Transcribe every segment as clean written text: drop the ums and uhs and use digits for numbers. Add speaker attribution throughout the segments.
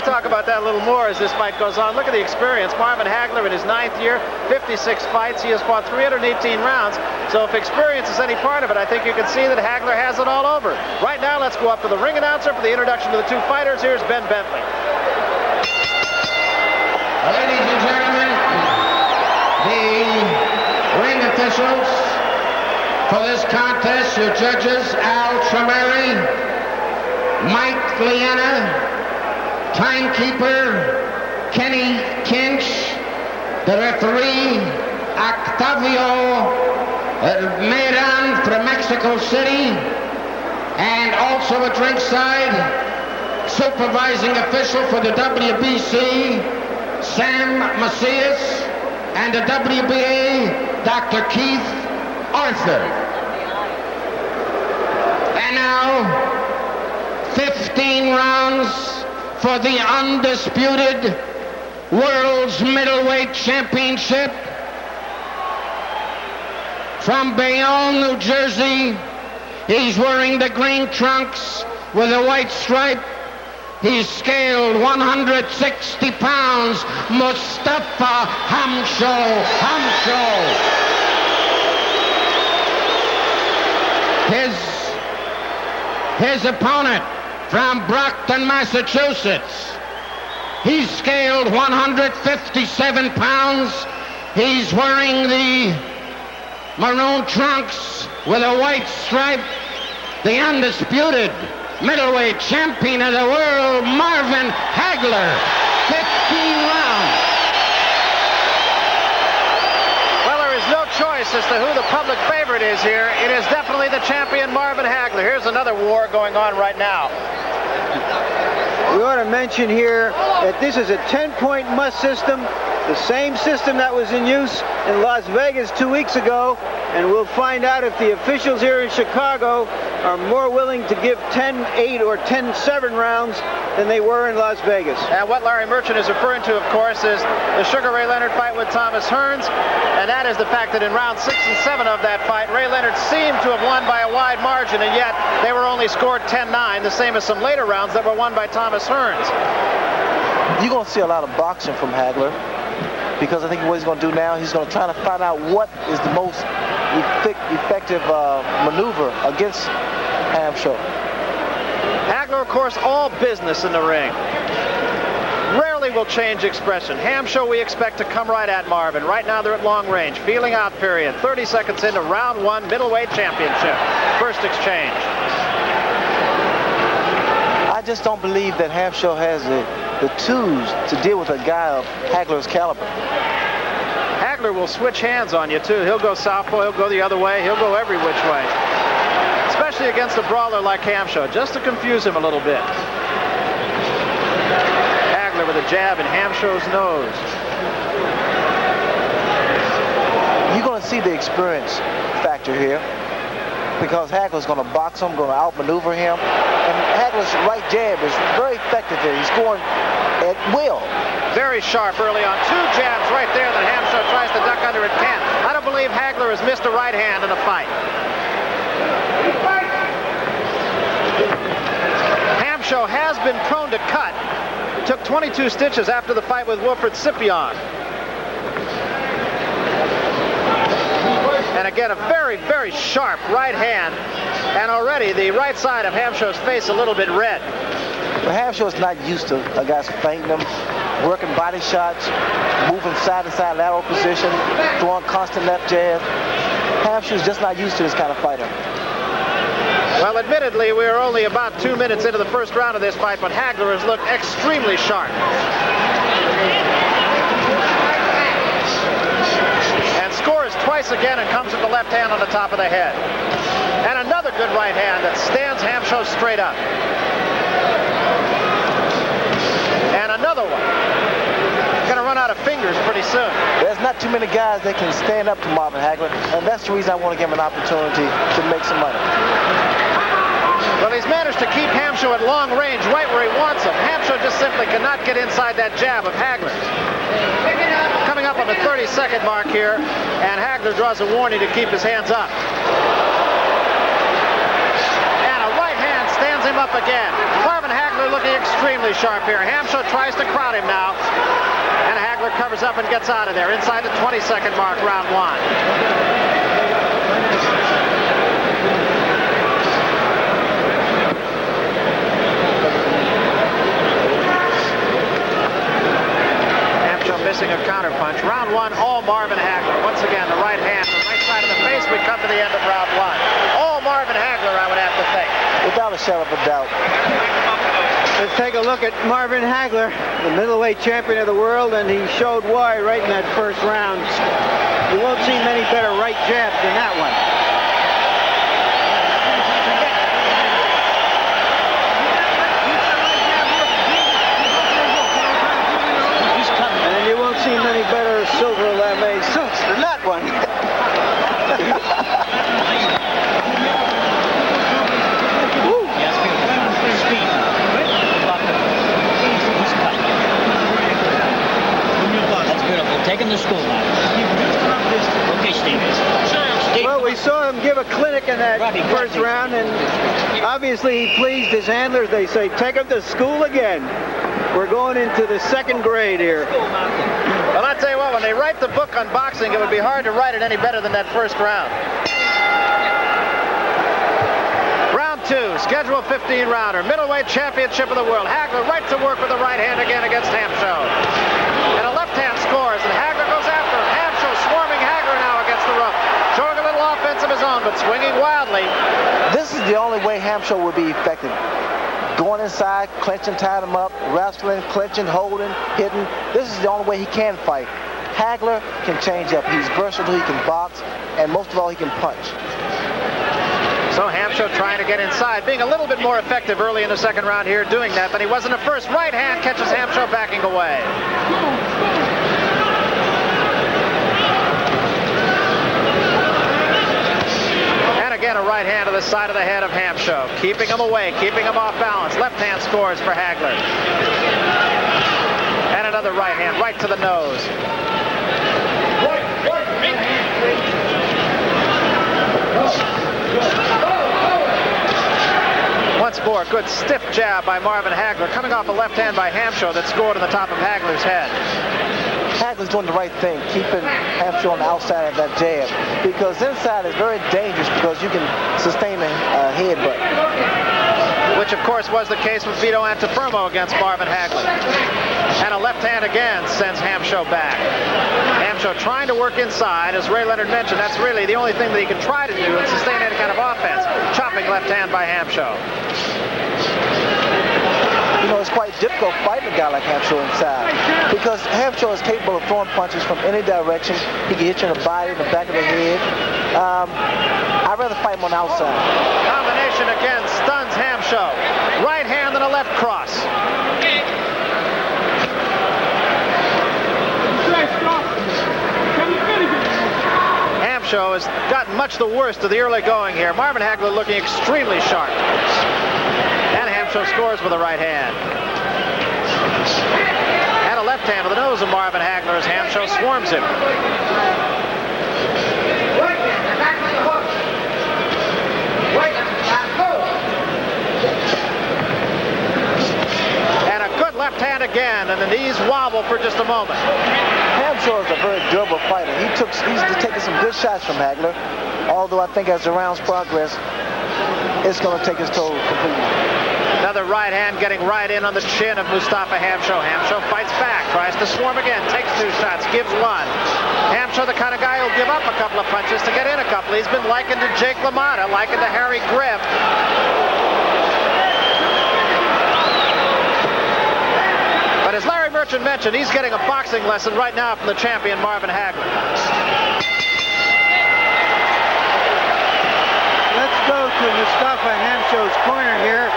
Speaker 1: talk about that a little more as this fight goes on. Look at the experience. Marvin Haglar in his 9th year, 56 fights. He has fought 318 rounds. So if experience is any part of it, I think you can see that Haglar has it all over. Right now, let's go up to the ring announcer for the introduction to the two fighters. Here's Ben Bentley.
Speaker 2: Ladies and gentlemen, the ring officials for this contest, your judges, Al Tremeri, Mike Liana, timekeeper Kenny Kinch, the referee Octavio Medan from Mexico City, and also at ringside, supervising official for the WBC, Sam Macias, and the WBA, Dr. Keith Arthur. And now, 15 rounds for the undisputed World's Middleweight Championship. From Bayonne, New Jersey, he's wearing the green trunks with a white stripe. He's scaled 160 pounds, Mustafa Hamsho. His opponent from Brockton, Massachusetts. He's scaled 157 pounds. He's wearing the maroon trunks with a white stripe. The undisputed middleweight champion of the world, Marvin Haglar. 15 rounds.
Speaker 1: Well, there is no choice as to who the public favorite is here. It is definitely the champion, Marvin Haglar. Here's another war going on right now.
Speaker 3: We ought to mention here that this is a 10-point must system, the same system that was in use in Las Vegas 2 weeks ago, and we'll find out if the officials here in Chicago are more willing to give 10-8 or 10-7 rounds than they were in Las Vegas.
Speaker 1: And what Larry Merchant is referring to, of course, is the Sugar Ray Leonard fight with Thomas Hearns, and that is the fact that in rounds 6 and 7 of that fight, Ray Leonard seemed to have won by a wide margin, and yet they were only scored 10-9, the same as some later rounds that were won by Thomas Hearns.
Speaker 4: You're going to see a lot of boxing from Haglar, because I think what he's going to do now, he's going to try to find out what is the most effective maneuver against Hamsho.
Speaker 1: Haglar, of course, all business in the ring. Rarely will change expression. Hamsho, we expect to come right at Marvin. Right now they're at long range. Feeling out period. 30 seconds into round 1 middleweight championship. First exchange.
Speaker 4: I just don't believe that Hamsho has the tools to deal with a guy of Haglar's caliber.
Speaker 1: Haglar will switch hands on you, too. He'll go southpaw, he'll go the other way, he'll go every which way. Especially against a brawler like Hamsho, just to confuse him a little bit. Haglar with a jab in Hamsho's nose.
Speaker 4: You're going to see the experience factor here, because Haglar's going to box him, going to outmaneuver him. And Haglar's right jab is very effective there. He's going at will.
Speaker 1: Very sharp early on. 2 jabs right there that Hamsho tries to duck under and can't. I don't believe Haglar has missed a right hand in a fight. Hamsho has been prone to cut. Took 22 stitches after the fight with Wilfred Scipion. And again, a very, very sharp right hand. And already the right side of Hamsho's face a little bit red.
Speaker 4: But Hamsho's not used to a guy's feinting him, working body shots, moving side to side lateral position, throwing constant left jab. Hamsho's just not used to this kind of fighter.
Speaker 1: Well, admittedly, we are only about 2 minutes into the first round of this fight, but Haglar has looked extremely sharp. And scores twice again and comes with the left hand on the top of the head. And another good right hand that stands Hamsho straight up. And another one. Going to run out of fingers pretty soon.
Speaker 4: There's not too many guys that can stand up to Marvin Haglar, and that's the reason I want to give him an opportunity to make some money.
Speaker 1: Well, he's managed to keep Hamsho at long range right where he wants him. Hamsho just simply cannot get inside that jab of Haglar's. Coming up on the 30-second mark here, and Haglar draws a warning to keep his hands up. And a right hand stands him up again. Marvin Haglar Haglar looking extremely sharp here. Hamsho tries to crowd him now. And Haglar covers up and gets out of there. Inside the 20-second mark, round one. Missing a counterpunch. Round one, all Marvin Haglar. Once again, the right hand, the right side of the face. We come to the end of round one. All Marvin Haglar, I would have to think.
Speaker 4: Without a shadow of a doubt.
Speaker 3: Let's take a look at Marvin Haglar, the middleweight champion of the world, and he showed why right in that first round. You won't see many better right jabs than that one. See many better silver lame suits than that one.
Speaker 5: That's beautiful. Taking the school now. Okay, Steve.
Speaker 3: Well, we saw him give a clinic in that first round, and obviously he pleased his handlers. They say, take him to school again. We're going into the second grade here.
Speaker 1: Well, I'll tell you what, when they write the book on boxing, it would be hard to write it any better than that first round. Round two, schedule 15-rounder, middleweight championship of the world. Haglar right to work with the right hand again against Hamsho. And a left hand scores, and Haglar goes after him. Hamsho swarming Haglar now against the rope. Showing a little offense of his own, but swinging wildly.
Speaker 4: This is the only way Hamsho would be effective. Going inside, clinching, tying him up, wrestling, clinching, holding, hitting. This is the only way he can fight. Haglar can change up. He's versatile, he can box, and most of all, he can punch.
Speaker 1: So Hamsho trying to get inside, being a little bit more effective early in the second round here, doing that than he was in the first. Right hand catches Hamsho backing away. Again, a right hand to the side of the head of Hamsho, keeping him away, keeping him off balance. Left hand scores for Haglar. And another right hand, right to the nose. Once more, good stiff jab by Marvin Haglar, coming off a left hand by Hamsho that scored on the top of Haglar's head.
Speaker 4: Haglar's doing the right thing, keeping Hamsho on the outside of that jab, because inside is very dangerous because you can sustain a headbutt.
Speaker 1: Which, of course, was the case with Vito Antifermo against Marvin Haglar. And a left hand again sends Hamsho back. Hamsho trying to work inside. As Ray Leonard mentioned, that's really the only thing that he can try to do and sustain any kind of offense. Chopping left hand by Hamsho.
Speaker 4: You know, it's quite difficult fighting a guy like Hamsho inside because Hamsho is capable of throwing punches from any direction. He can hit you in the body, in the back of the head. I'd rather fight him on the outside.
Speaker 1: Combination again stuns Hamsho. Right hand and a left cross. Hamsho has gotten much the worst of the early going here. Marvin Haglar looking extremely sharp. And Hamsho scores with a right hand. And a left hand to the nose of Marvin Haglar as Hamsho swarms him. And a good left hand again, and the knees wobble for just a moment.
Speaker 4: Hamsho is a very durable fighter. He's taken some good shots from Haglar, although I think as the rounds progress, it's going to take his toll completely.
Speaker 1: Another right hand getting right in on the chin of Mustafa Hamsho. Hamsho fights back, tries to swarm again, takes two shots, gives one. Hamsho, the kind of guy who'll give up a couple of punches to get in a couple. He's been likened to Jake LaMotta, likened to Harry Grimm. But as Larry Merchant mentioned, he's getting a boxing lesson right now from the champion Marvin Haglar.
Speaker 3: Let's go to Mustafa Hamsho's corner here.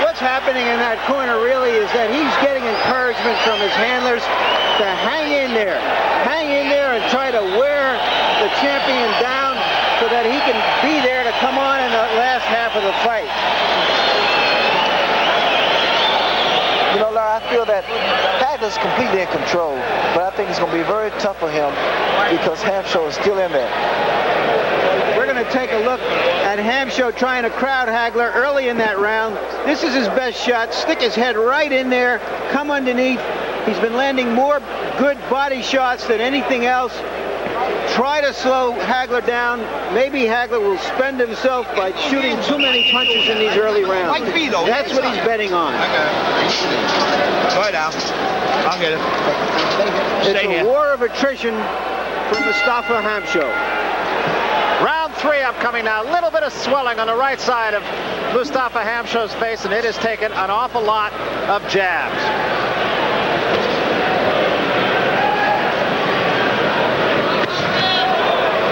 Speaker 3: What's happening in that corner really is that he's getting encouragement from his handlers to hang in there and try to wear the champion down so that he can be there to come on in the last half of the fight.
Speaker 4: You know, Larry, I feel that Haglar's completely in control, but I think it's going to be very tough for him because Hamsho is still in there.
Speaker 3: We're going going to take a look at Hamsho trying to crowd Haglar early in that round. This is his best shot. Stick his head right in there, come underneath. He's been landing more good body shots than anything else. Try to slow Haglar down. Maybe Haglar will spend himself by shooting too many punches in these early rounds. That's what he's betting on.
Speaker 6: Go ahead, Al. I'll get it.
Speaker 3: It's a war of attrition for Mustafa Hamsho.
Speaker 1: Round 3 upcoming now. A little bit of swelling on the right side of Mustafa Hamsho's face, and it has taken an awful lot of jabs.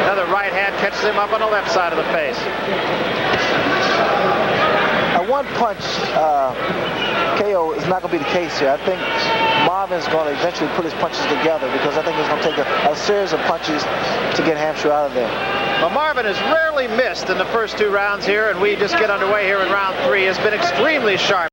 Speaker 1: Another right hand catches him up on the left side of the face.
Speaker 4: A one punch KO is not going to be the case here. I think Marvin's going to eventually put his punches together because I think it's going to take a series of punches to get Hamsho out of there.
Speaker 1: Well, Marvin has rarely missed in the first 2 rounds here, and we just get underway here in round 3. Has been extremely sharp.